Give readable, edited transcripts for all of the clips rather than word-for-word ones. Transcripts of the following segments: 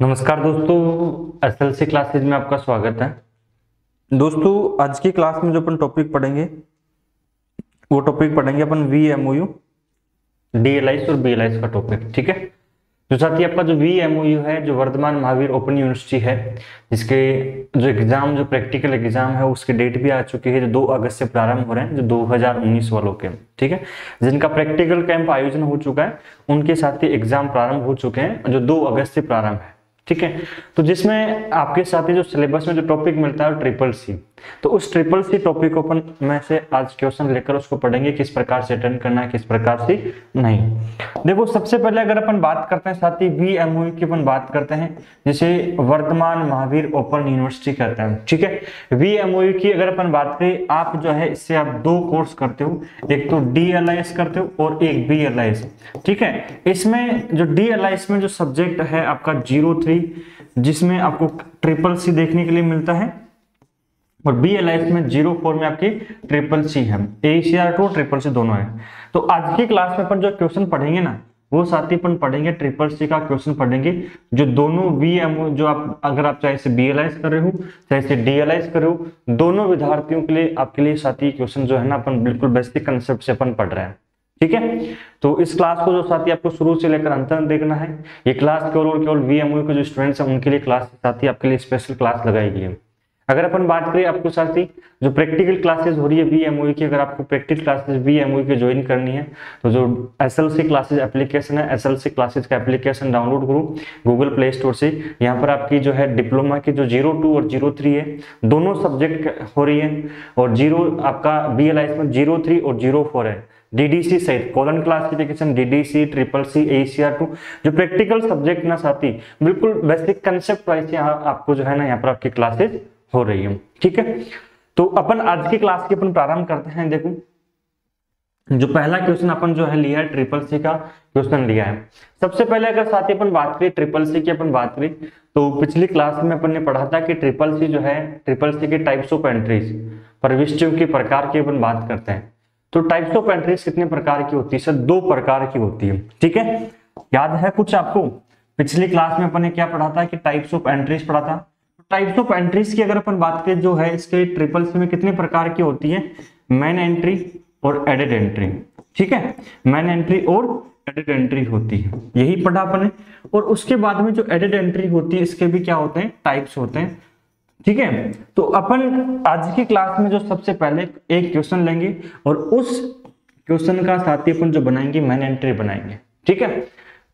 नमस्कार दोस्तों, SLC classes में आपका स्वागत है। दोस्तों, आज की क्लास में जो अपन टॉपिक पढ़ेंगे वो टॉपिक पढ़ेंगे अपन वीएमओयू, डीएलआईस और बीएलआईस का टॉपिक। ठीक है, तो साथ ही आपका जो वीएमओयू है, जो वर्धमान महावीर ओपन यूनिवर्सिटी है, जिसके जो एग्जाम, जो प्रैक्टिकल एग्जाम है उसकी डेट भी आ चुकी है, जो 2 अगस्त से प्रारंभ हो रहे हैं, जो 2019 वालों के। ठीक है, जिनका प्रैक्टिकल कैंप आयोजन हो चुका है उनके साथ ही एग्जाम प्रारंभ हो चुके हैं, जो 2 अगस्त से प्रारंभ है। ठीक है, तो जिसमें आपके साथ ही जो सिलेबस में जो टॉपिक मिलता है ट्रिपल सी, तो उस ट्रिपल सी टॉपिक को अपन में से आज क्वेश्चन लेकर उसको पढ़ेंगे, किस प्रकार से अटेंड करना है, किस प्रकार से नहीं। देखो, सबसे पहले अगर अपन बात करते हैं साथ ही वीएमओयू की, अपन बात करते हैं जिसे वर्धमान महावीर ओपन यूनिवर्सिटी कहते हैं। ठीक है, वीएमओयू की अगर अपन बात करें, आप जो है इससे आप 2 कोर्स करते हो, एक तो डीएलआईएस करते हो और एक बीएलआईएस। ठीक है, इसमें जो डीएलआईएस में जो सब्जेक्ट है आपका 03, जिसमें आपको ट्रिपल सी देखने के लिए मिलता है, और बीएलआईएस में 04 में आपकी ट्रिपल सी है, ACR2 ट्रिपल सी दोनों है। तो आज की क्लास में अपन जो क्वेश्चन पढ़ेंगे ना, वो साथ ही अपन पढ़ेंगे ट्रिपल सी का क्वेश्चन पढ़ेंगे, जो दोनों वीएमओ, जो आप अगर आप चाहे से बीएलआईएस कर रहे हो चाहे से डीएलआईएस कर रहे हो, दोनों विद्यार्थियों के लिए आपके लिए साथ ही क्वेश्चन जो है ना अपन बिल्कुल बेसिक कंसेप्ट से अपन पढ़ रहे हैं। ठीक है, तो इस क्लास को जो साथी आपको शुरू से लेकर अंत तक देखना है। ये क्लास केवल और केवल वीएमओयू के जो स्टूडेंट्स हैं उनके लिए क्लास, साथ ही आपके लिए स्पेशल क्लास लगाई गई है। अगर अपन बात करें आपको साथी जो प्रैक्टिकल क्लासेस हो रही है वीएमओयू की, अगर आपको प्रैक्टिकल क्लासेस वीएमओयू की ज्वाइन करनी है तो जो एसएलसी क्लासेस एप्लीकेशन है, एसएलसी क्लासेस का एप्लीकेशन डाउनलोड करो गूगल प्ले स्टोर से। यहाँ पर आपकी जो है डिप्लोमा की जो 02 और 03 है, दोनों सब्जेक्ट हो रही है, और 0 आपका बीएलआईएस में 03 और 04 है। डीडीसी सहित colon classification, DDC, triple C, ACR2 जो प्रैक्टिकल सब्जेक्ट ना साथी बिल्कुल बेसिक कंसेप्ट वाइज यहाँ आपको जो है ना यहाँ पर आपकी क्लासेस हो रही है। ठीक है, तो अपन आज की क्लास की अपन प्रारंभ करते हैं। देखो, जो पहला क्वेश्चन अपन जो है लिया है, ट्रिपल सी का क्वेश्चन लिया है। सबसे पहले अगर साथ ही अपन बात करें ट्रिपल सी की, अपन बात करें तो पिछली क्लास में अपन ने पढ़ा था कि ट्रिपल सी जो है, ट्रिपल सी के टाइप्स ऑफ एंट्रीज, प्रविष्टियों के प्रकार की अपन बात करते हैं। तो टाइप्स ऑफ एंट्रीज कितने प्रकार की होती है? सर 2 प्रकार की होती है। ठीक है, याद है कुछ आपको? पिछली क्लास में अपन ने क्या पढ़ा था कि टाइप्स ऑफ एंट्रीज पढ़ा था। टाइप्स ऑफ एंट्रीज की अगर अपन बात करें जो है इसके ट्रिपल सी में कितने प्रकार की होती है? मेन एंट्री और एडेड एंट्री। ठीक है, मेन एंट्री और एडेड एंट्री होती है, यही पढ़ा अपन ने। और उसके बाद में जो एडेड एंट्री होती है इसके भी क्या होते हैं? टाइप्स होते हैं। ठीक है, तो अपन आज की क्लास में जो सबसे पहले एक क्वेश्चन लेंगे और उस क्वेश्चन का साथ ही अपन जो बनाएंगे मेन एंट्री बनाएंगे। ठीक है,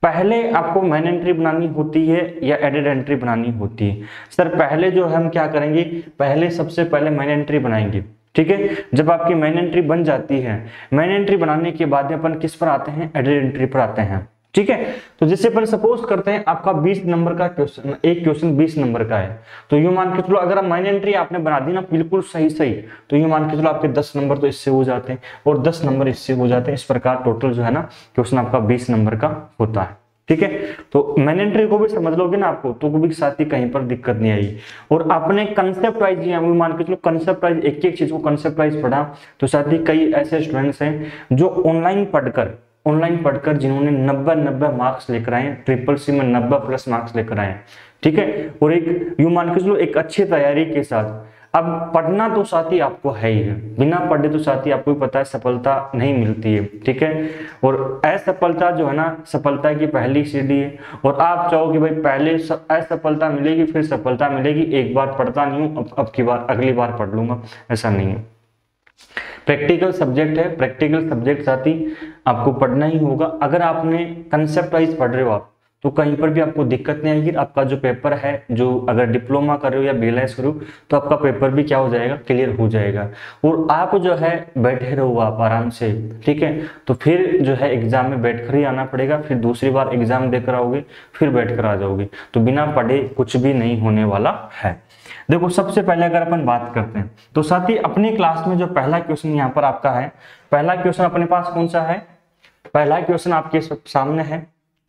पहले आपको मेन एंट्री बनानी होती है या एडेड एंट्री बनानी होती है? सर पहले जो हम क्या करेंगे, पहले सबसे पहले मेन एंट्री बनाएंगे। ठीक है, जब आपकी मेन एंट्री बन जाती है, मेन एंट्री बनाने के बाद अपन किस पर आते हैं? एडेड एंट्री पर आते हैं। ठीक है, तो जैसे अपन सपोज करते हैं आपका 20 नंबर का क्वेश्चन, एक क्वेश्चन 20 नंबर का है, तो यूं मान के चलो अगर मेन एंट्री आपने बना दी ना बिल्कुल सही सही, तो यूं मान के चलो आपके 10 नंबर तो इससे हो जाते हैं और 10 नंबर इससे हो जाते हैं। इस प्रकार टोटल जो है ना क्वेश्चन आपका 20 नंबर का होता है। ठीक है, तो मेन एंट्री को भी समझ लोगे ना आपको, तो भी साथ ही कहीं पर दिक्कत नहीं आएगी। और आपने कंसेप्ट वाइज मान के चलो कंसेप्ट वाइज एक एक चीज को कंसेप्ट वाइज पढ़ा, तो साथ ही कई ऐसे स्टूडेंट्स हैं जो ऑनलाइन पढ़कर जिन्होंने 90 मार्क्स लेकर आए, ट्रिपल सी में 90 प्लस मार्क्स लेकर आए। ठीक है, और एक यूं मान के चलो एक अच्छी तैयारी के साथ। अब पढ़ना तो साथी आपको है ही है, बिना पढ़े तो साथी आपको भी पता है सफलता नहीं मिलती है। ठीक है, और असफलता जो है ना सफलता की पहली सीढ़ी है, और आप चाहो कि भाई पहले असफलता मिलेगी फिर सफलता मिलेगी, एक बार पढ़ता नहीं हूं अब की बार अगली बार पढ़ लूंगा, ऐसा नहीं है। प्रैक्टिकल सब्जेक्ट है, प्रैक्टिकल सब्जेक्ट साथी आपको पढ़ना ही होगा। अगर आपने कंसेप्ट वाइज पढ़ रहे हो आप, तो कहीं पर भी आपको दिक्कत नहीं आएगी। आपका जो पेपर है, जो अगर डिप्लोमा कर रहे हो या बीएलआईएस कर रहे हो, तो आपका पेपर भी क्या हो जाएगा? क्लियर हो जाएगा। और आप जो है बैठे रहो आप आराम से। ठीक है, तो फिर जो है एग्जाम में बैठकर ही आना पड़ेगा, फिर दूसरी बार एग्जाम देकर आओगे फिर बैठकर आ जाओगे, तो बिना पढ़े कुछ भी नहीं होने वाला है। देखो, सबसे पहले अगर अपन बात करते हैं तो साथ ही अपनी क्लास में जो पहला क्वेश्चन यहाँ पर आपका है, पहला क्वेश्चन अपने पास कौन सा है? पहला क्वेश्चन आपके सामने है।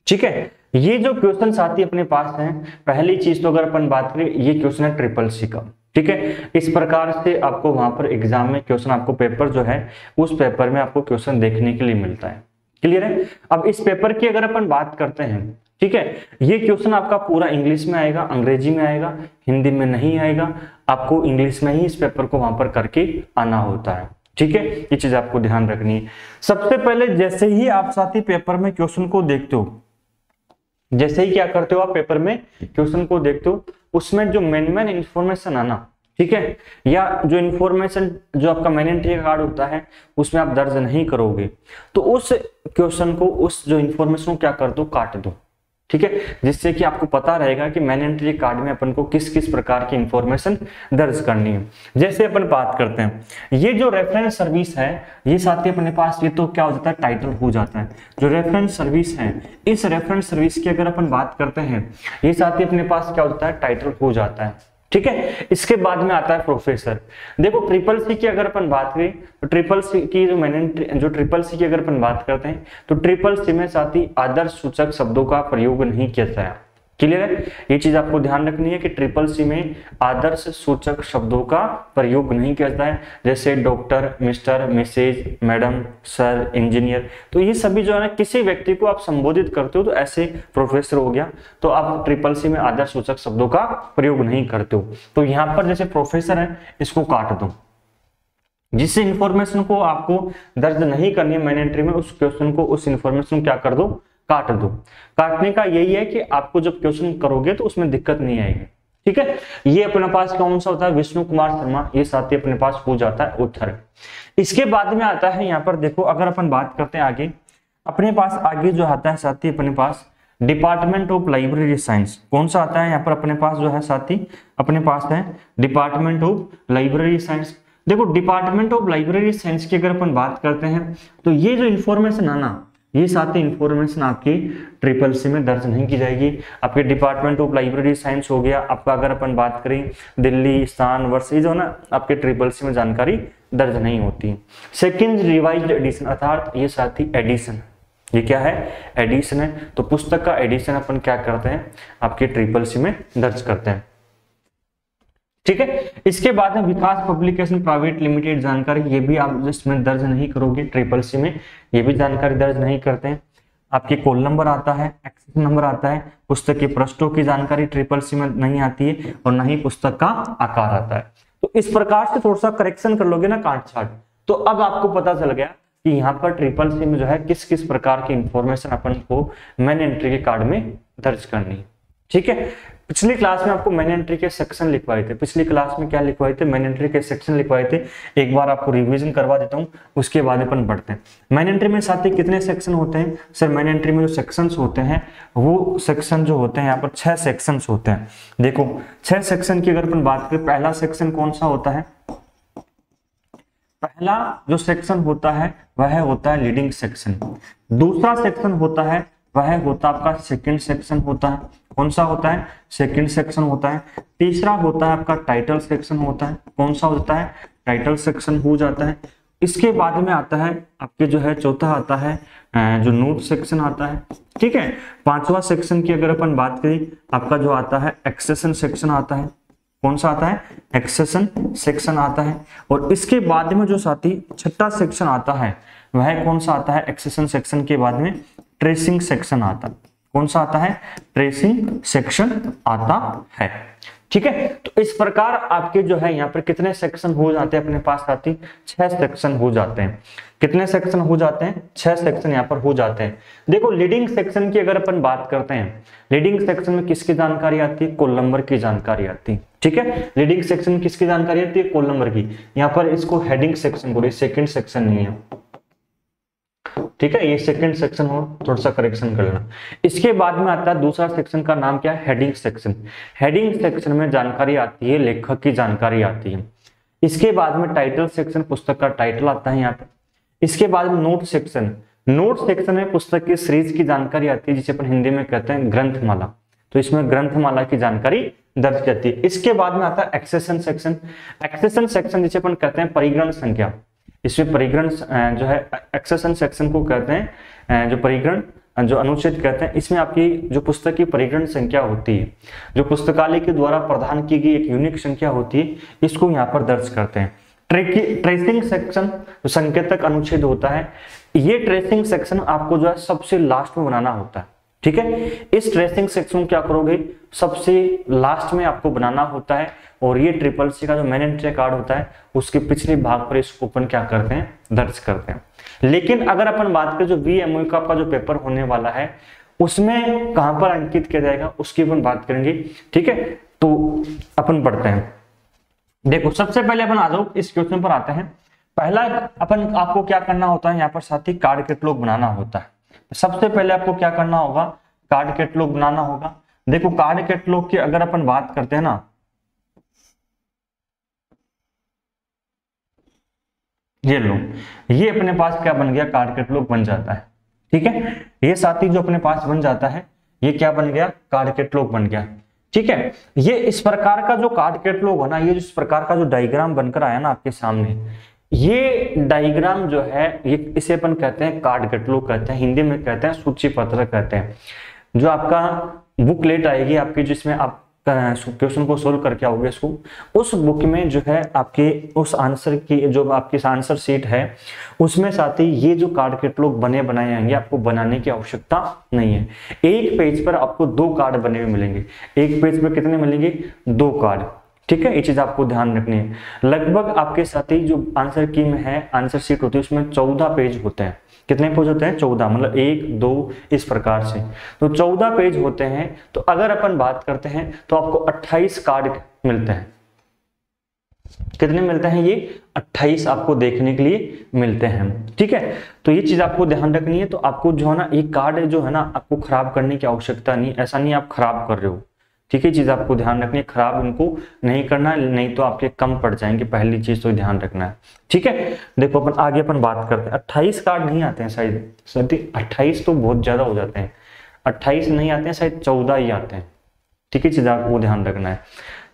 ठीक है, ये जो क्वेश्चन साथी अपने पास है, पहली चीज तो अगर अपन बात करें, ये क्वेश्चन है ट्रिपल सी का। ठीक है, इस प्रकार से आपको वहां पर एग्जाम में क्वेश्चन, आपको पेपर जो है उस पेपर में आपको क्वेश्चन देखने के लिए मिलता है। क्लियर है? अब इस पेपर की अगर अपन बात करते हैं, ठीक है, ये क्वेश्चन आपका पूरा इंग्लिश में आएगा, अंग्रेजी में आएगा, हिंदी में नहीं आएगा, आपको इंग्लिश में ही इस पेपर को वहां पर करके आना होता है। ठीक है, ये चीज आपको ध्यान रखनी है। सबसे पहले जैसे ही आप साथी पेपर में क्वेश्चन को देखते हो, जैसे ही क्या करते हो आप पेपर में क्वेश्चन को देखते हो, उसमें जो मेन इंफॉर्मेशन आना, ठीक है, या जो इंफॉर्मेशन जो आपका मेन एंट्री कार्ड होता है उसमें आप दर्ज नहीं करोगे, तो उस क्वेश्चन को, उस जो इंफॉर्मेशन को क्या कर दो, काट दो। ठीक है, जिससे कि आपको पता रहेगा कि मेन एंट्री कार्ड में अपन को किस किस प्रकार की इंफॉर्मेशन दर्ज करनी है। जैसे अपन बात करते हैं, ये जो रेफरेंस सर्विस है, ये साथी अपने पास ये तो क्या हो जाता है, टाइटल हो जाता है। जो रेफरेंस सर्विस है, इस रेफरेंस सर्विस की अगर अपन बात करते हैं, ये साथी अपने पास क्या होता है, टाइटल हो जाता है। ठीक है, इसके बाद में आता है प्रोफेसर। देखो ट्रिपल सी की अगर अपन बात करें तो ट्रिपल सी की जो ट्रिपल सी की अगर अपन बात करते हैं तो ट्रिपल सी में साथी आदर्श सूचक शब्दों का प्रयोग नहीं किया जाता है। क्लियर है, ये चीज आपको ध्यान रखनी है कि ट्रिपल सी में आदर्श सूचक शब्दों का प्रयोग नहीं किया जाता है, जैसे doctor, mister, missus, madam, sir, engineer. तो ये सभी जो है ना, किसी व्यक्ति को आप संबोधित करते हो तो ऐसे प्रोफेसर हो गया, तो आप ट्रिपल सी में आदर्श सूचक शब्दों का प्रयोग नहीं करते हो। तो यहाँ पर जैसे प्रोफेसर है, इसको काट दो। जिस इंफॉर्मेशन को आपको दर्ज नहीं करनी है मेन एंट्री में, उस क्वेश्चन को, उस इंफॉर्मेशन क्या कर दो, काट दो। काटने का यही है कि आपको जब क्वेश्चन करोगे तो उसमें दिक्कत नहीं आएगी। ठीक है, ये अपने पास कौन सा होता है, विष्णु कुमार शर्मा, ये साथी अपने पास हो जाता है उत्तर। इसके बाद में आता है यहाँ पर देखो, अगर अपन बात करते हैं आगे, अपने पास आगे जो आता है साथी अपने पास डिपार्टमेंट ऑफ लाइब्रेरी साइंस। कौन सा आता है यहाँ पर अपने पास जो है साथी, अपने पास है डिपार्टमेंट ऑफ लाइब्रेरी साइंस। देखो डिपार्टमेंट ऑफ लाइब्रेरी साइंस की अगर अपन बात करते हैं तो ये जो इंफॉर्मेशन है ना, ये साथी इंफॉर्मेशन आपकी ट्रिपल सी में दर्ज नहीं की जाएगी। आपके डिपार्टमेंट ऑफ लाइब्रेरी साइंस हो गया आपका, अगर अपन बात करें दिल्ली, स्थान, वर्ष, ये जो ना आपके ट्रिपल सी में जानकारी दर्ज नहीं होती। सेकंड रिवाइज्ड एडिशन, अर्थात ये साथी एडिशन, ये क्या है, एडिशन है। तो पुस्तक का एडिशन अपन क्या करते हैं, आपके ट्रिपल सी में दर्ज करते हैं। ठीक है, इसके बाद में विकास पब्लिकेशन प्राइवेट लिमिटेड जानकारी, ये भी आप इसमें दर्ज नहीं करोगे, ट्रिपल सी में ये भी जानकारी दर्ज नहीं करते हैं। आपके कॉल नंबर आता है, एक्सेस नंबर आता है, पुस्तक के पृष्ठों की जानकारी ट्रिपल सी में नहीं आती है, और न ही पुस्तक का आकार आता है। तो इस प्रकार से थोड़ा सा करेक्शन कर लोगे ना काट छाट, तो अब आपको पता चल गया कि यहाँ पर ट्रिपल सी में जो है किस किस प्रकार की इंफॉर्मेशन अपन को मेन एंट्री के कार्ड में दर्ज करनी है। ठीक है, पिछली क्लास में आपको मेन एंट्री के सेक्शन लिखवाए थे, पिछली क्लास में क्या लिखवाए थे, मेन एंट्री के सेक्शन लिखवाए थे। एक बार आपको रिवीजन करवा देता हूँ, उसके बाद अपन बढ़ते हैं। मेन एंट्री में साथ ही कितने सेक्शन होते हैं सर, मेन एंट्री में जो सेक्शंस होते हैं वो सेक्शन जो होते हैं यहाँ पर 6 सेक्शंस होते हैं। देखो 6 सेक्शन की अगर अपन बात करें, पहला सेक्शन कौन सा होता है, पहला जो सेक्शन होता है वह होता है लीडिंग सेक्शन। दूसरा सेक्शन होता है वह होता है आपका सेकंड सेक्शन होता है। कौन सा होता है, सेकंड सेक्शन होता है। तीसरा होता है आपका टाइटल सेक्शन होता है। कौन सा होता है, टाइटल सेक्शन हो जाता है। इसके बाद में आता है आपके जो है चौथा आता है जो नोट सेक्शन आता है। ठीक है, पांचवा सेक्शन की अगर अपन बात करें, आपका जो आता है एक्सेशन सेक्शन आता है। कौन सा आता है, एक्सेशन सेक्शन आता है। और इसके बाद में जो साथी छठा सेक्शन आता है वह कौन सा आता है, एक्सेशन सेक्शन के बाद में ट्रेसिंग सेक्शन आता है। कौन सा आता है, ट्रेसिंग सेक्शन आता है। ठीक है, तो इस प्रकार आपके जो है यहाँ पर कितने सेक्शन हो जाते हैं अपने पास साथी, 6 सेक्शन हो जाते हैं। कितने सेक्शन हो जाते हैं, 6 सेक्शन यहाँ पर हो जाते हैं। देखो लीडिंग सेक्शन की अगर अपन बात करते हैं, लीडिंग सेक्शन में किसकी जानकारी आती है, कोल नंबर की जानकारी आती है। ठीक है, लीडिंग सेक्शन में किसकी जानकारी आती है, कोल नंबर की। यहाँ पर इसको हेडिंग सेक्शन बोले, सेकंड सेक्शन नहीं है। ठीक है, ये सेकंड सेक्शन हो, थोड़ा सा करेक्शन कर लेना। इसके बाद में आता है दूसरा सेक्शन का नाम क्या है, हेडिंग सेक्शन। हेडिंग सेक्शन में जानकारी आती है, लेखक की जानकारी आती है। इसके बाद में टाइटल सेक्शन, पुस्तक का टाइटल आता है यहाँ पे। इसके बाद में नोट सेक्शन, नोट सेक्शन में पुस्तक की सीरीज की जानकारी आती है, जिसे अपन हिंदी में कहते हैं ग्रंथमाला। तो इसमें ग्रंथमाला की जानकारी दर्ज करती है। इसके बाद में आता है एक्सेशन सेक्शन। एक्सेशन सेक्शन जिसे अपन कहते हैं परिग्रहण संख्या, इसमें परिग्रहण जो है एक्सेशन सेक्शन को कहते हैं, जो परिग्रहण जो अनुच्छेद कहते हैं, इसमें आपकी जो पुस्तक की परिग्रहण संख्या होती है, जो पुस्तकालय के द्वारा प्रदान की गई एक यूनिक संख्या होती है, इसको यहाँ पर दर्ज करते हैं। ट्रेसिंग सेक्शन जो संकेतक अनुच्छेद होता है, ये ट्रेसिंग सेक्शन आपको जो है सबसे लास्ट में बनाना होता है। ठीक है। इस ट्रेसिंग सेक्शन को क्या करोगे, सबसे लास्ट में आपको बनाना होता है, और ये ट्रिपल सी का जो मेन एंट्री कार्ड होता है उसके पिछले भाग पर इसको अपन क्या करते हैं, दर्ज करते हैं। लेकिन अगर अपन बात करें जो VMOU का आपका जो पेपर होने वाला है उसमें कहां पर अंकित किया जाएगा उसकी अपन बात करेंगे, ठीक है। तो अपन पढ़ते हैं। देखो सबसे पहले अपन आ जाओ इस क्वेश्चन पर आते हैं। पहला अपन आपको क्या करना होता है, यहाँ पर साथी कार्ड कैटलॉग बनाना होता है। सबसे पहले आपको क्या करना होगा, कार्ड कैटलॉग बनाना होगा। देखो कार्ड कैटलॉग की अगर अपन बात करते हैं ना, ये लो, ये अपने पास क्या बन गया, कार्ड कैटलॉग बन जाता है, ठीक है। ये साथी जो अपने पास बन जाता है ये क्या बन गया, कार्ड कैटलॉग बन गया, ठीक है। ये इस प्रकार का जो कार्ड कैटलॉग है ना, ये इस प्रकार का जो डायग्राम बनकर आया ना आपके सामने, ये डायग्राम जो है ये इसे अपन कहते हैं कार्ड कैटलॉग कहते हैं, हिंदी में कहते हैं सूची पत्र कहते हैं। जो आपका बुकलेट आएगी आपकी जिसमें आप क्वेश्चन को सोल्व करके आओगे इसको, उस बुक में जो है आपके उस आंसर की जो आपकी आंसर शीट है उसमें साथ ही ये जो कार्ड कैटलॉग बने बनाए आएंगे, आपको बनाने की आवश्यकता नहीं है। एक पेज पर आपको 2 कार्ड बने हुए मिलेंगे। एक पेज पर कितने मिलेंगे, 2 कार्ड, ठीक है। ये चीज आपको ध्यान रखनी है। लगभग आपके साथ ही जो आंसर की में है, आंसर शीट होती है उसमें 14 पेज होते हैं। कितने पेज होते हैं, 14, मतलब 1 2 इस प्रकार से, तो 14 पेज होते हैं। तो अगर अपन बात करते हैं तो आपको 28 कार्ड मिलते हैं। कितने मिलते हैं, ये 28 आपको देखने के लिए मिलते हैं, ठीक है। तो ये चीज आपको ध्यान रखनी है। तो आपको जो है ना ये कार्ड जो है ना आपको खराब करने की आवश्यकता नहीं, ऐसा नहीं आप खराब कर रहे हो, ठीक है। चीज आपको ध्यान रखनी है, खराब इनको नहीं करना, नहीं तो आपके कम पड़ जाएंगे, पहली चीज तो ध्यान रखना है, ठीक है। देखो अपन आगे अपन बात करते हैं। 28 कार्ड नहीं आते हैं शायद, 28 तो बहुत ज्यादा हो जाते हैं, 28 नहीं आते हैं, शायद 14 ही आते हैं, ठीक है। चीज आपको ध्यान रखना है,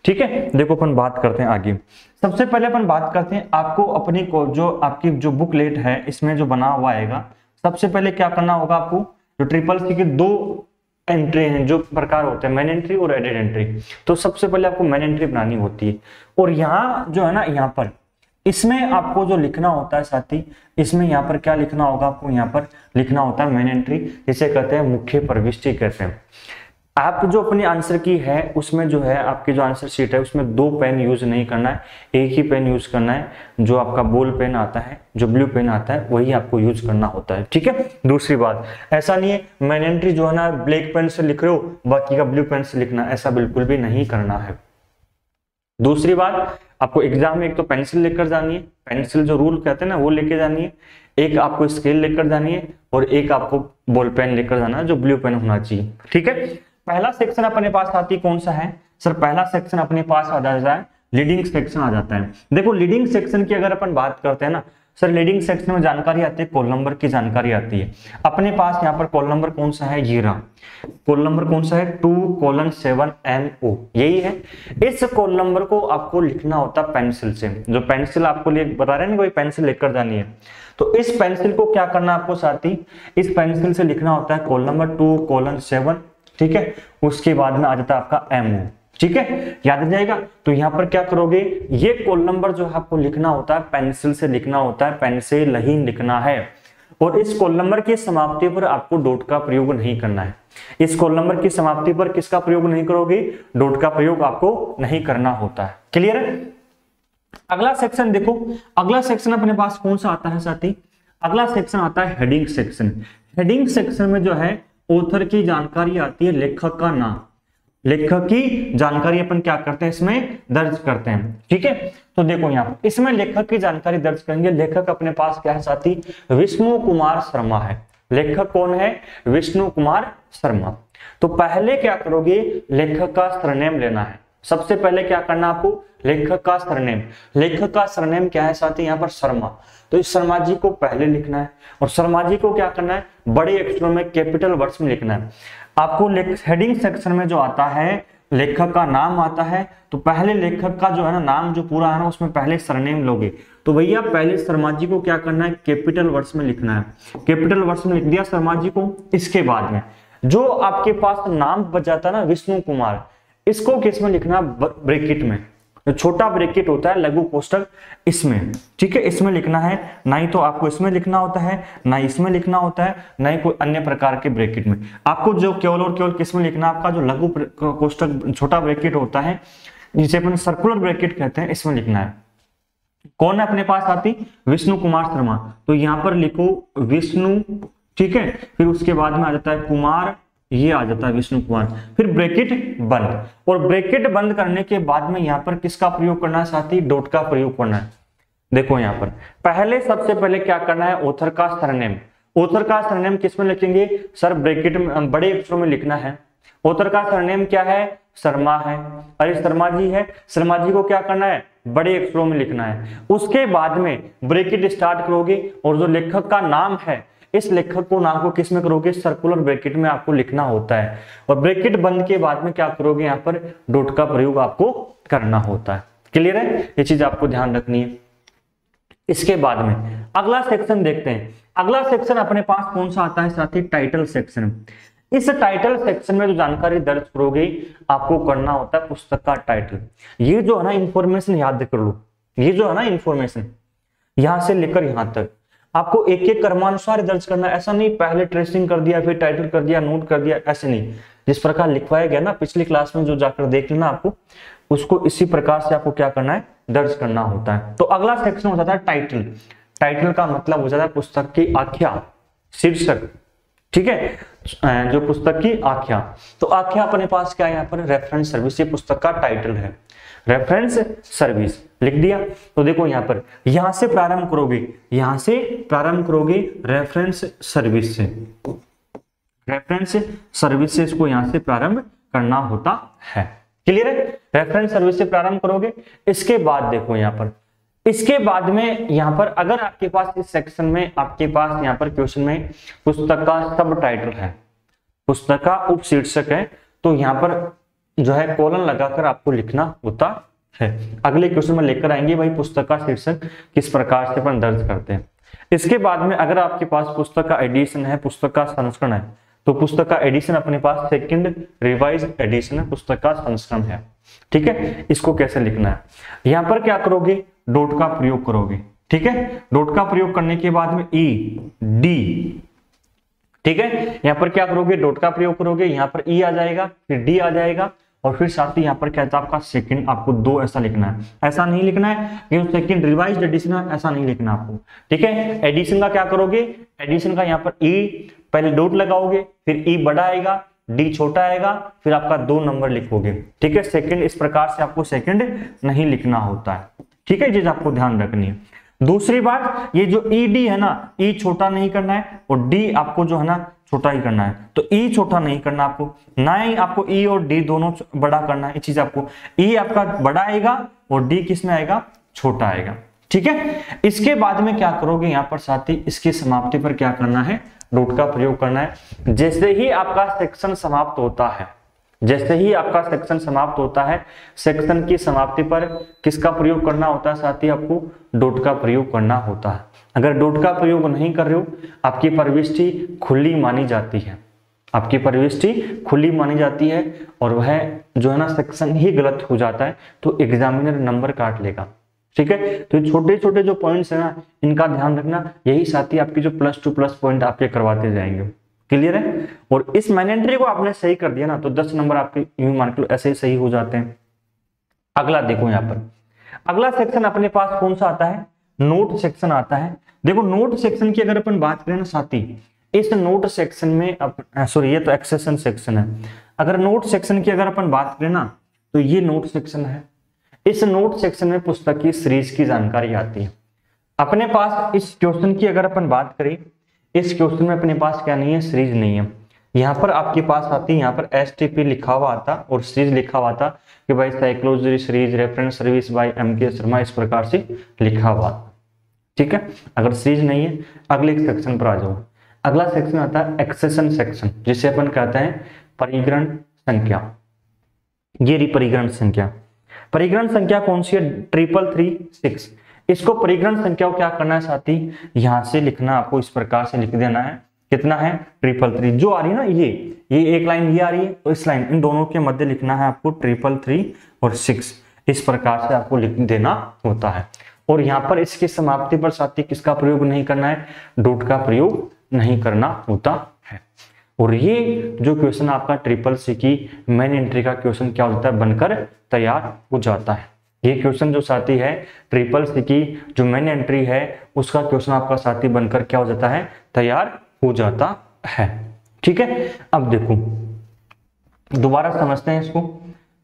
ठीक है। देखो अपन बात करते हैं आगे। सबसे पहले अपन बात करते हैं आपको अपनी को जो आपकी जो बुकलेट है इसमें जो बना हुआ आएगा, सबसे पहले क्या करना होगा आपको, जो ट्रिपल सी के 2 एंट्री हैं जो प्रकार होते हैं, मेन एंट्री और एडेड एंट्री। तो सबसे पहले आपको मेन एंट्री बनानी होती है, और यहाँ जो है ना यहाँ पर इसमें आपको जो लिखना होता है साथी, इसमें यहाँ पर क्या लिखना होगा, आपको यहाँ पर लिखना होता है मेन एंट्री, जिसे कहते हैं मुख्य प्रविष्टि कहते हैं। आप जो अपनी आंसर की है उसमें जो है आपकी जो आंसर शीट है उसमें 2 पेन यूज नहीं करना है, एक ही पेन यूज करना है। जो आपका बॉल पेन आता है, जो ब्लू पेन आता है, वही आपको यूज करना होता है, ठीक है। दूसरी बात, ऐसा नहीं है मेन एंट्री जो है ना ब्लैक पेन से लिख रहे हो बाकी का ब्लू पेन से लिखना, ऐसा बिल्कुल भी नहीं करना है। दूसरी बात, आपको एग्जाम में एक तो पेंसिल लेकर जानी है, पेंसिल जो रूल कहते हैं ना वो लेके जानी है, एक आपको स्केल लेकर जानी है, और एक आपको बॉल पेन लेकर जाना है जो ब्लू पेन होना चाहिए, ठीक है। पहला सेक्शन अपने पास आती कौन सा है सर, पहला सेक्शन अपने पास आ जाता है लीडिंग सेक्शन आ जाता है। देखो लीडिंग सेक्शन की अगर अपन बात करते हैं ना सर, लीडिंग सेक्शन में जानकारी आती है, कॉल नंबर की जानकारी आती है। अपने पास यहाँ पर कॉल नंबर कौन सा है, ये रहा कॉल नंबर कौन सा है, 2:7 MO, यही है। इस कॉल नंबर को आपको लिखना होता है पेंसिल से, जो पेंसिल आपको बता रहे हैं ना कोई पेंसिल लेकर जानी है, तो इस पेंसिल को क्या करना आपको साथी, इस पेंसिल से लिखना होता है कॉल नंबर 2:7, ठीक है। उसके बाद में आ जाता है आपका MO, ठीक है, याद आ जाएगा। तो यहाँ पर क्या करोगे, ये कॉल नंबर जो है आपको लिखना होता है पेंसिल से लिखना होता है, पेन से नहीं लिखना है। और इस कॉल नंबर की समाप्ति पर आपको डॉट का प्रयोग नहीं करना है। इस कॉल नंबर की समाप्ति पर किसका प्रयोग नहीं करोगे, डॉट का प्रयोग आपको नहीं करना होता है, क्लियर है। अगला सेक्शन देखो, अगला सेक्शन अपने पास कौन सा आता है साथी, अगला सेक्शन आता है हेडिंग सेक्शन। हेडिंग सेक्शन में जो है ऑथर की जानकारी आती है, लेखक का नाम, लेखक की जानकारी अपन क्या करते हैं इसमें दर्ज करते हैं, ठीक है। तो देखो यहाँ पर इसमें लेखक की जानकारी दर्ज करेंगे। लेखक अपने पास क्या है साथी, विष्णु कुमार शर्मा है। लेखक कौन है, विष्णु कुमार शर्मा। तो पहले क्या करोगे, लेखक का सरनेम लेना है। सबसे पहले क्या करना आपको, लेखक का सरनेम। लेखक का सरनेम क्या है साथी, यहाँ पर शर्मा, तो इस शर्मा जी को पहले लिखना है, और शर्मा जी को क्या करना है, बड़े अक्षरों में कैपिटल वर्ड्स में लिखना है। आपको हेडिंग सेक्शन में जो आता है लेखक का नाम आता है, तो पहले लेखक का जो है ना नाम जो पूरा है ना उसमें पहले सरनेम लोगे। तो भैया पहले शर्मा जी को क्या करना है, कैपिटल वर्ड्स में लिखना है। कैपिटल वर्ड्स में लिख दिया शर्मा जी को। इसके बाद में जो आपके पास नाम बच जाता है ना विष्णु कुमार, इसको किस में लिखना, ब्रैकेट में। जो छोटा ब्रैकेट होता है लघु कोष्ठक, इसमें, ठीक है, इसमें लिखना है, ना ही तो आपको इसमें लिखना होता है, ना इसमें लिखना होता है, ना ही कोई अन्य प्रकार के ब्रैकेट में। आपको जो केवल और केवल किसमें लिखना है, आपका जो लघु कोष्ठक छोटा ब्रैकेट होता है जिसे अपन सर्कुलर ब्रैकेट कहते हैं, इसमें लिखना है। कौन है अपने पास आती, विष्णु कुमार शर्मा, तो यहां पर लिखो विष्णु, ठीक है, फिर उसके बाद में आ जाता है कुमार, ये आ जाता है विष्णु कुमार, फिर ब्रैकेट बंद। और ब्रैकेट बंद करने के बाद में यहां पर किसका प्रयोग करना है साथी, डॉट का प्रयोग करना है। देखो यहां पर पहले सबसे पहले क्या करना है, ऑथर का सरनेम। ऑथर का सरनेम किसमें लिखेंगे सर, ब्रैकेट में बड़े अक्षरों में लिखना है। ऑथर का सरनेम क्या है, शर्मा है, अरे शर्मा जी है, शर्मा जी को क्या करना है, बड़े अक्षरों में लिखना है। उसके बाद में ब्रैकेट स्टार्ट करोगे और जो लेखक का नाम है, इस लेखक को नाम को किस में करोगे, सर्कुलर ब्रैकेट में आपको लिखना होता है। और ब्रैकेट बंद के बाद में क्या करोगे, यहाँ पर डॉट का प्रयोग आपको करना होता है। क्लियर है, ये चीज आपको ध्यान रखनी है। इसके बाद में अगला सेक्शन देखते हैं। अगला सेक्शन अपने पास कौन सा आता है साथी, टाइटल सेक्शन। इस टाइटल सेक्शन में जो जानकारी दर्ज करोगे, आपको करना होता है पुस्तक का टाइटल। ये जो है ना इंफॉर्मेशन याद कर लो, ये जो है ना इंफॉर्मेशन यहां से लेकर यहां तक आपको एक एक क्रमानुसार दर्ज करना। ऐसा नहीं पहले ट्रेसिंग कर दिया, फिर टाइटल कर दिया, नोट कर दिया, ऐसे नहीं। जिस प्रकार लिखवाया गया ना पिछली क्लास में, जो जाकर देख लेना आपको, उसको इसी प्रकार से आपको क्या करना है, दर्ज करना होता है। तो अगला सेक्शन हो जाता है टाइटल। टाइटल का मतलब हो जाता है पुस्तक की आख्या, शीर्षक, ठीक है, जो पुस्तक की आख्या। तो आख्या अपने पास क्या है, यहाँ पर रेफरेंस सर्विस, ये पुस्तक का टाइटल है, रेफरेंस सर्विस लिख दिया। तो देखो यहाँ पर, यहां से प्रारंभ करोगे, यहां से प्रारंभ करोगे रेफरेंस सर्विस से, रेफरेंस सर्विस से इसको यहां से प्रारंभ करना होता है। क्लियर है, रेफरेंस सर्विस से प्रारंभ करोगे। इसके बाद देखो यहाँ पर, इसके बाद में यहाँ पर अगर आपके पास इस सेक्शन में आपके पास यहाँ पर क्वेश्चन में पुस्तक का सब टाइटल है, पुस्तक का उपशीर्षक है, तो यहाँ पर जो है कोलन लगाकर आपको लिखना होता है। अगले क्वेश्चन में लेकर आएंगे भाई पुस्तक का शीर्षक किस प्रकार से अपन दर्ज करते हैं। इसके बाद में अगर आपके पास पुस्तक का एडिशन है, पुस्तक का संस्करण है, तो पुस्तक का एडिशन अपने पास सेकंड रिवाइज एडिशन है, पुस्तक का संस्करण है। ठीक है, इसको कैसे लिखना है, यहाँ पर क्या करोगे, डॉट का प्रयोग करोगे। ठीक है, डॉट का प्रयोग करने के बाद में ई डी, ठीक है, यहाँ पर क्या करोगे, डॉट का प्रयोग करोगे, यहाँ पर ई आ जाएगा, फिर डी आ जाएगा, और फिर साथ ही यहाँ पर क्या था आपका सेकंड, आपको दो ऐसा लिखना है। ऐसा नहीं लिखना है कि सेकंड रिवाइज्ड एडिशन है, ऐसा नहीं लिखना आपको। ठीक है, एडिशन का क्या करोगे, एडिशन का यहाँ पर ई पहले डॉट लगाओगे, फिर ई बड़ा आएगा, डी छोटा आएगा, फिर आपका 2 नंबर लिखोगे। ठीक है, सेकंड इस प्रकार से आपको सेकंड नहीं लिखना होता है। ठीक है, चीज आपको ध्यान रखनी है। दूसरी बात, ये जो ई डी है ना, ई छोटा नहीं करना है और डी आपको जो है ना छोटा ही करना है। तो ई छोटा नहीं करना आपको, ना ही आपको ई और डी दोनों बड़ा करना है। ये चीज आपको, ई आपका बड़ा आएगा और डी किस में आएगा, छोटा आएगा। ठीक है, इसके बाद में क्या करोगे, यहाँ पर साथ ही इसकी समाप्ति पर क्या करना है, डॉट का प्रयोग करना है। जैसे ही आपका सेक्शन समाप्त होता है, जैसे ही आपका सेक्शन समाप्त होता है, सेक्शन की समाप्ति पर किसका प्रयोग करना होता है साथी, आपको डॉट का प्रयोग करना होता है। अगर डॉट का प्रयोग नहीं कर रहे हो, आपकी प्रविष्टि खुली मानी जाती है, आपकी प्रविष्टि खुली मानी जाती है, और वह जो है ना सेक्शन ही गलत हो जाता है, तो एग्जामिनर नंबर काट लेगा। ठीक है, तो छोटे छोटे जो पॉइंट्स है ना, इनका ध्यान रखना, यही साथी आपकी जो +2+ पॉइंट आपके करवाते जाएंगे। क्लियर है, और इस मैनेंट्री को आपने सही कर दिया ना, तो 10 नंबर आपके यूं मान लो ऐसे ही सही हो जाते हैं। अगला देखो, यहाँ पर अगला सेक्शन अपने पास कौन सा आता है, नोट सेक्शन आता है। देखो नोट सेक्शन की अगर अपन बात करें ना साथी, इस नोट सेक्शन में सॉरी ये तो एक्सेशन सेक्शन है। अगर नोट सेक्शन की अगर अपन बात करें ना, तो ये नोट सेक्शन है। इस नोट सेक्शन में पुस्तक की सीरीज की जानकारी आती है। अपने पास इस क्वेश्चन की अगर अपन बात करें, इस क्वेश्चन में अपने पास क्या नहीं है, सीरीज नहीं है। यहाँ पर आपके पास आती है, यहाँ पर STP लिखा हुआ आता और सीरीज लिखा हुआ था कि भाई psychology series reference service by MK Sharma, इस प्रकार से लिखा हुआ। ठीक है, अगर सीरीज नहीं है, अगले सेक्शन पर आ जाओ। अगला सेक्शन आता है एक्सेशन सेक्शन, जिसे अपन कहते हैं परिग्रहण संख्या। ये रही परिग्रहण संख्या। परिग्रहण संख्या कौन सी है, 3336। इसको परिग्रहण संख्या को क्या करना है साथी, यहां से लिखना, आपको इस प्रकार से लिख देना है। कितना है, 333 जो आ रही है ना, ये एक लाइन ये आ रही है, तो इस लाइन इन दोनों के मध्य लिखना है आपको 333 और 6। इस प्रकार से आपको लिख देना होता है। और यहाँ पर इसकी समाप्ति पर साथी किसका प्रयोग नहीं करना है, डॉट का प्रयोग नहीं करना होता है। और ये जो क्वेश्चन आपका ट्रिपल सी की मेन एंट्री का क्वेश्चन क्या होता है, बनकर तैयार हो जाता है। ये क्वेश्चन जो साथी है ट्रिपल सी की जो मेन एंट्री है उसका क्वेश्चन आपका साथी बनकर क्या हो जाता है, तैयार हो जाता है। ठीक है, अब देखो दोबारा समझते हैं इसको।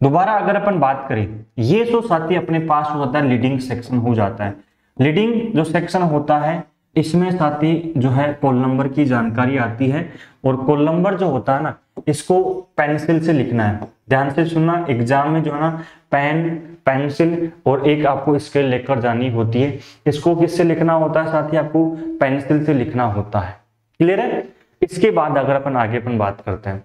दोबारा अगर अपन बात करें, ये जो साथी अपने पास हो जाता है लीडिंग सेक्शन हो जाता है। लीडिंग जो सेक्शन होता है इसमें साथी जो है कोल नंबर की जानकारी आती है, और कोल नंबर जो होता है ना इसको पेंसिल से लिखना है। ध्यान से सुनना, एग्जाम में जो है ना पेन, पेंसिल और एक आपको स्केल लेकर जानी होती है। इसको किससे लिखना होता है साथी, आपको पेंसिल से लिखना होता है। क्लियर है। इसके बाद अगर अपन आगे बात करते हैं,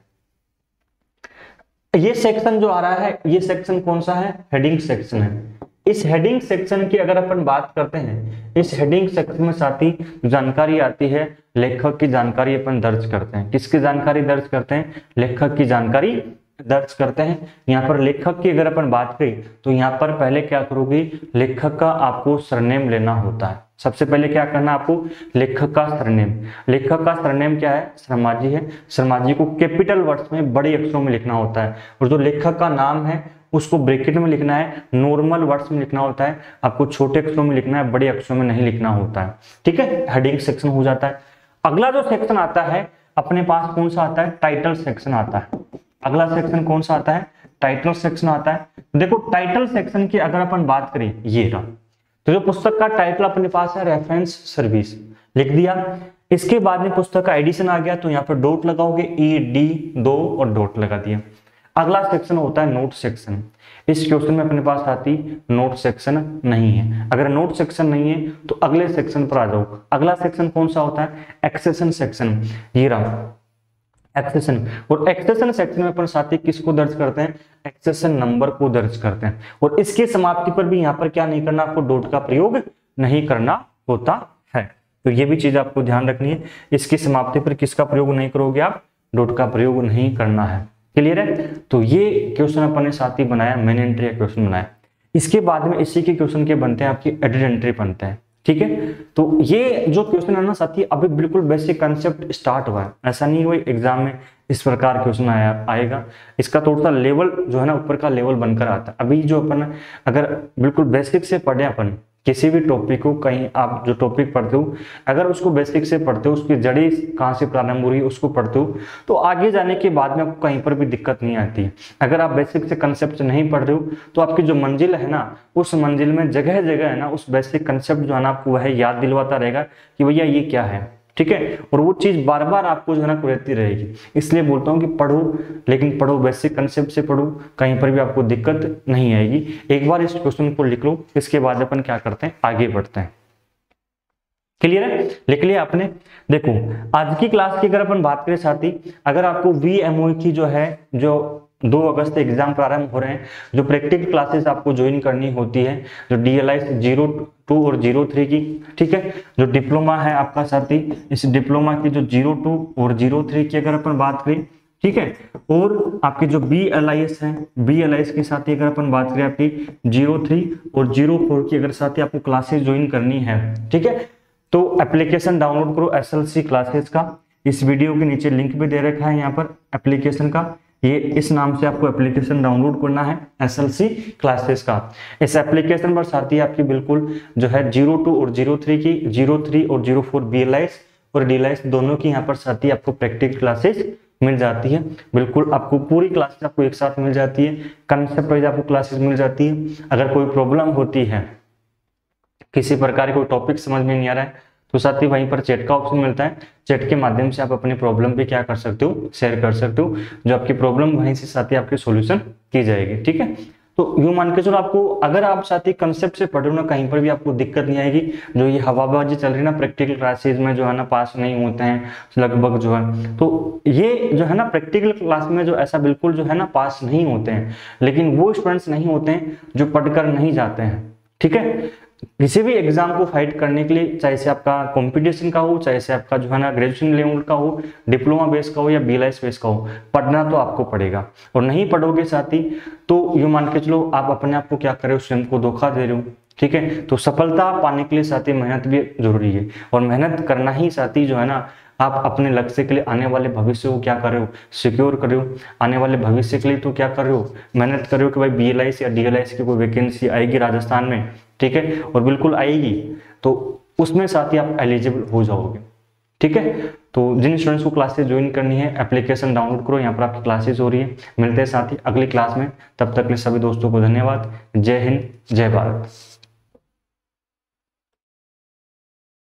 ये सेक्शन जो आ रहा है ये सेक्शन कौन सा है, हेडिंग सेक्शन है। इस हेडिंग सेक्शन की अगर अपन बात करते हैं, इस हेडिंग सेक्शन में साथी जानकारी आती है, लेखक की जानकारी अपन दर्ज करते हैं। किसकी जानकारी दर्ज करते हैं, लेखक की जानकारी दर्ज करते हैं। यहाँ पर लेखक की अगर अपन बात करें तो यहाँ पर पहले क्या करोगे, लेखक का आपको सरनेम लेना होता है। सबसे पहले क्या करना है आपको, लेखक का सरनेम। लेखक का सरनेम क्या है, शर्मा जी है। शर्मा जी को कैपिटल वर्ड्स में बड़े अक्षरों में लिखना होता है, और जो लेखक का नाम है उसको ब्रैकेट में लिखना है, नॉर्मल वर्ड्स में लिखना होता है। आपको छोटे अक्षरों में लिखना है, बड़े अक्षरों में नहीं लिखना होता है। ठीक है, हेडिंग सेक्शन हो जाता है। अगला जो सेक्शन आता है अपने पास कौन सा आता है, टाइटल सेक्शन आता है। अगला सेक्शन कौन सा आता है, टाइटल सेक्शन आता है। देखो टाइटल सेक्शन की अगर अपन बात करें, ये रहा, तो जो पुस्तक का टाइटल अपने पास है रेफरेंस सर्विस, लिख दिया। इसके बाद में पुस्तक का एडिशन आ गया तो यहाँ पर डॉट लगाओगे, ED2 और डॉट लगा दिया। अगला सेक्शन होता है नोट सेक्शन। इस क्वेश्चन में अपने पास आती नोट सेक्शन नहीं है। अगर नोट सेक्शन नहीं है तो अगले सेक्शन पर आ जाओ। अगला सेक्शन कौन सा होता है, एक्सेशन सेक्शन। ये रहा एक्सेशन, और एक्सेशन सेक्शन में अपन साथी किसको दर्ज करते हैं, एक्सेशन नंबर को दर्ज करते हैं। और इसके समाप्ति पर भी यहाँ पर क्या नहीं करना, आपको डॉट का प्रयोग नहीं करना होता है। तो ये भी चीज आपको ध्यान रखनी है, इसकी समाप्ति पर किसका प्रयोग नहीं करोगे आप, डॉट का प्रयोग नहीं करना है। क्लियर है। तो ये क्वेश्चन अपन ने साथी बनाया, मेन एंट्री का क्वेश्चन बनाया। इसके बाद में इसी के क्वेश्चन के बनते हैं आपकी एडिट एंट्री बनते हैं। ठीक है, तो ये जो क्वेश्चन है ना साथी अभी बिल्कुल बेसिक कंसेप्ट स्टार्ट हुआ है, ऐसा नहीं हुआ एग्जाम में इस प्रकार क्वेश्चन आएगा। इसका थोड़ा सा लेवल जो है ना ऊपर का लेवल बनकर आता है। अभी जो अपन अगर बिल्कुल बेसिक से पढ़े अपन किसी भी टॉपिक को, कहीं आप जो टॉपिक पढ़ते हो अगर उसको बेसिक से पढ़ते हो, उसकी जड़ी कहाँ से प्रारंभ हो रही है उसको पढ़ते हो, तो आगे जाने के बाद में आपको कहीं पर भी दिक्कत नहीं आती। अगर आप बेसिक से कंसेप्ट नहीं पढ़ रहे हो तो आपकी जो मंजिल है ना, उस मंजिल में जगह जगह है ना उस बेसिक कंसेप्ट जो है ना आपको वह याद दिलवाता रहेगा कि भैया ये क्या है। ठीक है, और वो चीज बार बार आपको जो है ना रहती रहेगी। इसलिए बोलता हूँ कि पढ़ो, लेकिन पढ़ो बेसिक कंसेप्ट से पढ़ो, कहीं पर भी आपको दिक्कत नहीं आएगी। एक बार इस क्वेश्चन को लिख लो, इसके बाद अपन क्या करते हैं, आगे बढ़ते हैं। क्लियर है, लिख लिया आपने। देखो आज की क्लास की अगर अपन बात करें साथी, अगर आपको VMOE की जो है जो 2 अगस्त से एग्जाम प्रारंभ हो रहे हैं, जो प्रैक्टिकल क्लासेस आपको ज्वाइन करनी होती है, जो DLI 02 और 03 की। ठीक है, जो डिप्लोमा है आपका साथी, इस डिप्लोमा की जो 02 और 03 की अगर अपन बात करें, ठीक है, और आपके जो BLIS है, BLIS के साथ ही अगर अपन बात करें आपकी 03 और 04 की अगर साथ ही आपको क्लासेस ज्वाइन करनी है, ठीक है, तो एप्लीकेशन डाउनलोड करो SLC क्लासेस का। इस वीडियो के नीचे लिंक भी दे रखा है यहाँ पर एप्लीकेशन का, ये इस नाम से आपको एप्लीकेशन डाउनलोड करना है SLC क्लासेस का। इस एप्लीकेशन पर साथी आपकी बिल्कुल जो है 02 और 03 की, 03 और 04 BLIS और DLIS दोनों की यहाँ पर साथी आपको प्रैक्टिकल क्लासेस मिल जाती है। बिल्कुल आपको पूरी क्लासेस आपको एक साथ मिल जाती है, कंसेप्ट वाइज आपको क्लासेस मिल जाती है। अगर कोई प्रॉब्लम होती है, किसी प्रकार कोई टॉपिक समझ में नहीं आ रहा है, तो साथ ही वहीं पर चैट का ऑप्शन मिलता है। चैट के माध्यम से आप अपनी प्रॉब्लम भी क्या कर सकते हो, शेयर कर सकते हो। जो आपकी प्रॉब्लम वहीं से साथ ही आपकी सॉल्यूशन की जाएगी। ठीक है, तो यूं मान के चलो आपको अगर आप साथी कंसेप्ट से पढ़ो ना, कहीं पर भी आपको दिक्कत नहीं आएगी। जो ये हवाबाजी चल रही है ना प्रैक्टिकल क्लासेज में जो है ना पास नहीं होते हैं लगभग जो है, तो ये जो है ना प्रैक्टिकल क्लास में जो ऐसा बिल्कुल जो है ना पास नहीं होते हैं, लेकिन वो स्टूडेंट्स नहीं होते हैं जो पढ़कर नहीं जाते हैं। ठीक है, किसी भी एग्जाम को फाइट करने के लिए, चाहे से आपका कंपटीशन का हो, चाहे से आपका जो है ना ग्रेजुएशन लेवल का हो, डिप्लोमा बेस का हो या BLS बेस का हो, पढ़ना तो आपको पड़ेगा। और नहीं पढ़ोगे साथी तो यूं मान के चलो आप अपने आप को क्या कर रहे हो, स्वयं को धोखा दे रहे हो। ठीक है, तो सफलता पाने के लिए साथी मेहनत भी जरूरी है, और मेहनत करना ही साथी जो है ना आप अपने लक्ष्य के लिए, आने वाले भविष्य को क्या कर रहे हो, सिक्योर कर रहे हो। आने वाले भविष्य के लिए तो क्या कर रहे हो, मेहनत कर रहे हो कि भाई BLS या DLS की कोई वैकेंसी आएगी राजस्थान में, ठीक है, और बिल्कुल आएगी, तो उसमें साथ ही आप एलिजिबल हो जाओगे। ठीक है, तो जिन स्टूडेंट्स को क्लासेस ज्वाइन करनी है एप्लीकेशन डाउनलोड करो, यहाँ पर आपकी क्लासेस हो रही है। मिलते हैं साथ ही अगली क्लास में, तब तक के लिए सभी दोस्तों को धन्यवाद। जय हिंद, जय भारत।